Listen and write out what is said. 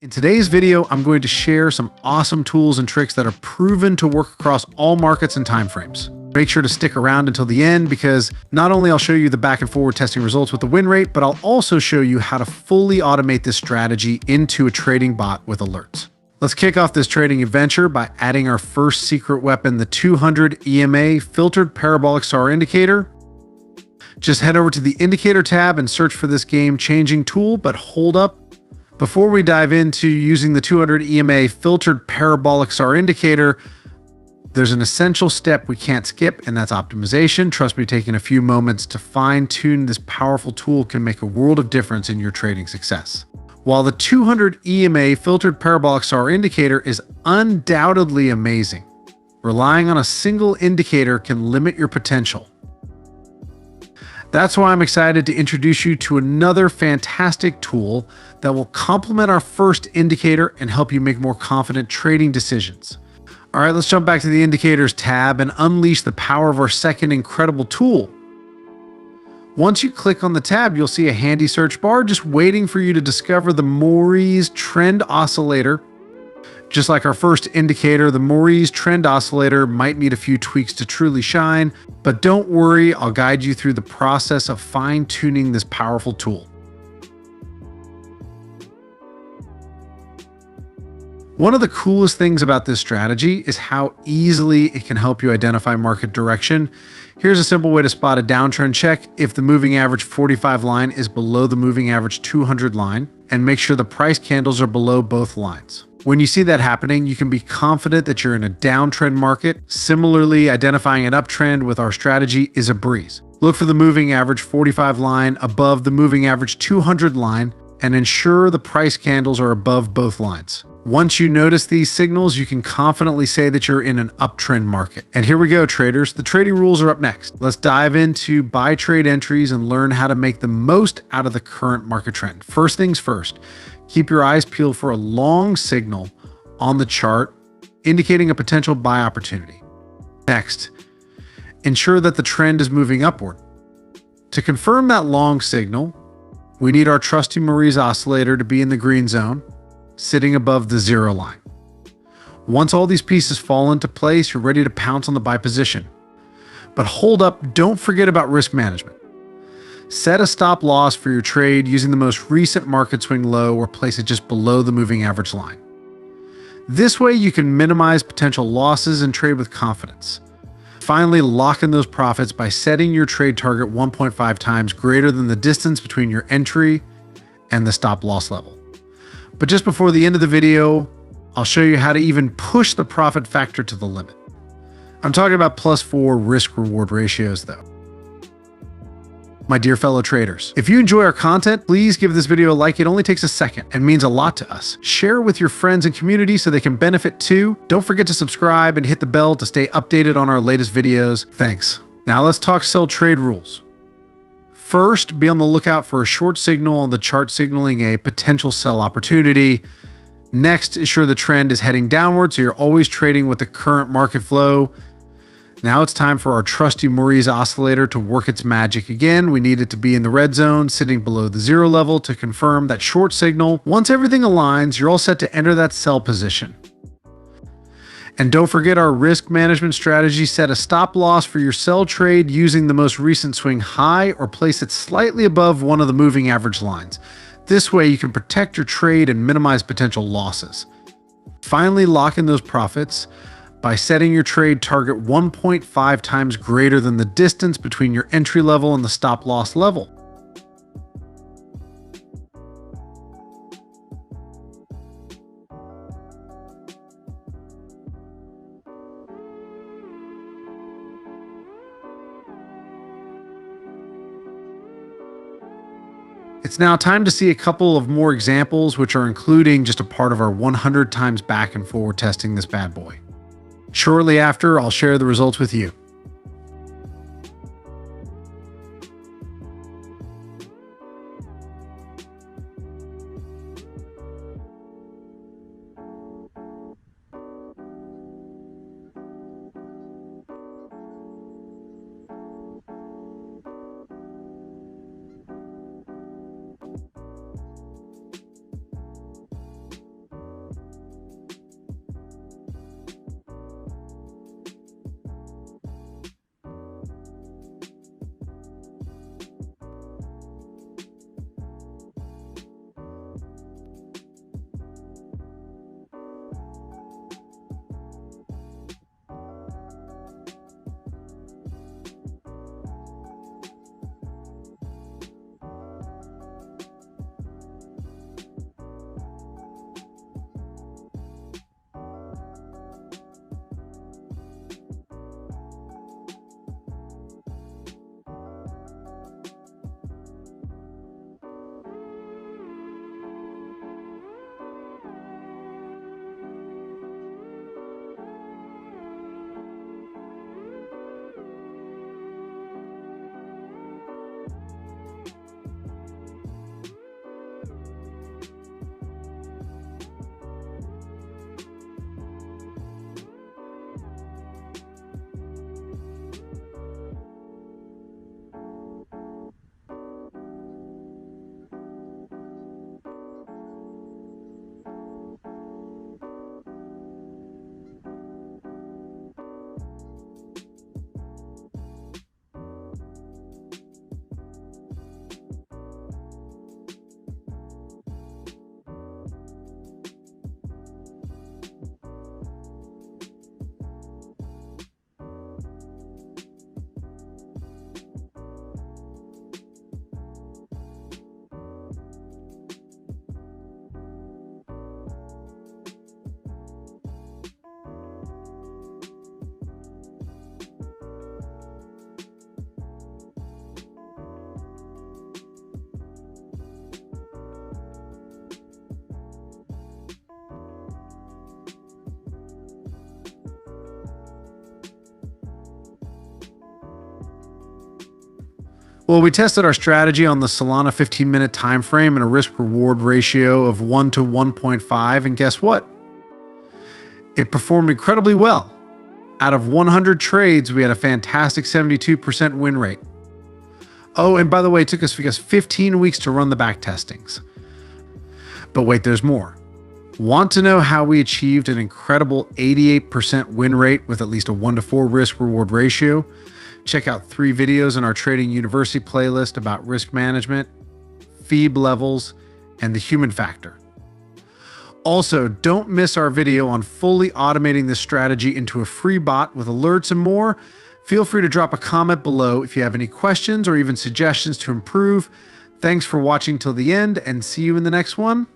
In today's video, I'm going to share some awesome tools and tricks that are proven to work across all markets and timeframes. Make sure to stick around until the end because not only I'll show you the back and forward testing results with the win rate, but I'll also show you how to fully automate this strategy into a trading bot with alerts. Let's kick off this trading adventure by adding our first secret weapon, the 200 EMA filtered parabolic SAR indicator. Just head over to the indicator tab and search for this game-changing tool, but hold up. Before we dive into using the 200 EMA filtered parabolic SAR indicator, there's an essential step we can't skip, and that's optimization. Trust me, taking a few moments to fine-tune this powerful tool can make a world of difference in your trading success. While the 200 EMA filtered parabolic SAR indicator is undoubtedly amazing, relying on a single indicator can limit your potential. That's why I'm excited to introduce you to another fantastic tool that will complement our first indicator and help you make more confident trading decisions. All right, let's jump back to the indicators tab and unleash the power of our second incredible tool. Once you click on the tab, you'll see a handy search bar just waiting for you to discover the Mori's Trend Oscillator. Just like our first indicator, the Mori's Trend Oscillator might need a few tweaks to truly shine, but don't worry, I'll guide you through the process of fine-tuning this powerful tool. One of the coolest things about this strategy is how easily it can help you identify market direction. Here's a simple way to spot a downtrend. Check if the moving average 45 line is below the moving average 200 line, and make sure the price candles are below both lines. When you see that happening, you can be confident that you're in a downtrend market. Similarly, identifying an uptrend with our strategy is a breeze. Look for the moving average 45 line above the moving average 200 line and ensure the price candles are above both lines. Once you notice these signals, you can confidently say that you're in an uptrend market. And here we go, traders. The trading rules are up next. Let's dive into buy trade entries and learn how to make the most out of the current market trend. First things first. Keep your eyes peeled for a long signal on the chart, indicating a potential buy opportunity. Next, ensure that the trend is moving upward. To confirm that long signal, we need our trusty Mori's oscillator to be in the green zone, sitting above the zero line. Once all these pieces fall into place, you're ready to pounce on the buy position. But hold up, don't forget about risk management. Set a stop loss for your trade using the most recent market swing low or place it just below the moving average line. This way you can minimize potential losses and trade with confidence. Finally, lock in those profits by setting your trade target 1.5 times greater than the distance between your entry and the stop loss level. But just before the end of the video, I'll show you how to even push the profit factor to the limit. I'm talking about +4 risk-reward ratios though. My dear fellow traders, if you enjoy our content, please give this video a like. It only takes a second and means a lot to us. Share with your friends and community so they can benefit too. Don't forget to subscribe and hit the bell to stay updated on our latest videos. Thanks. Now let's talk sell trade rules. First, be on the lookout for a short signal on the chart signaling a potential sell opportunity. Next, ensure the trend is heading downward so you're always trading with the current market flow. Now it's time for our trusty Mori's oscillator to work its magic again. We need it to be in the red zone, sitting below the zero level to confirm that short signal. Once everything aligns, you're all set to enter that sell position. And don't forget our risk management strategy. Set a stop loss for your sell trade using the most recent swing high or place it slightly above one of the moving average lines. This way you can protect your trade and minimize potential losses. Finally, lock in those profits by setting your trade target 1.5 times greater than the distance between your entry level and the stop loss level. It's now time to see a couple of more examples, which are including just a part of our 100 times back and forward testing this bad boy. Shortly after, I'll share the results with you. Well, we tested our strategy on the Solana 15-minute time frame and a risk reward ratio of 1 to 1.5, and guess what? It performed incredibly well. Out of 100 trades, we had a fantastic 72% win rate. Oh, and by the way, it took us 15 weeks to run the back testings. But wait, there's more. Want to know how we achieved an incredible 88% win rate with at least a 1 to 4 risk reward ratio? Check out 3 videos in our Trading University playlist about risk management, FEEB levels, and the human factor. Also, don't miss our video on fully automating this strategy into a free bot with alerts and more. Feel free to drop a comment below if you have any questions or even suggestions to improve. Thanks for watching till the end, and see you in the next one.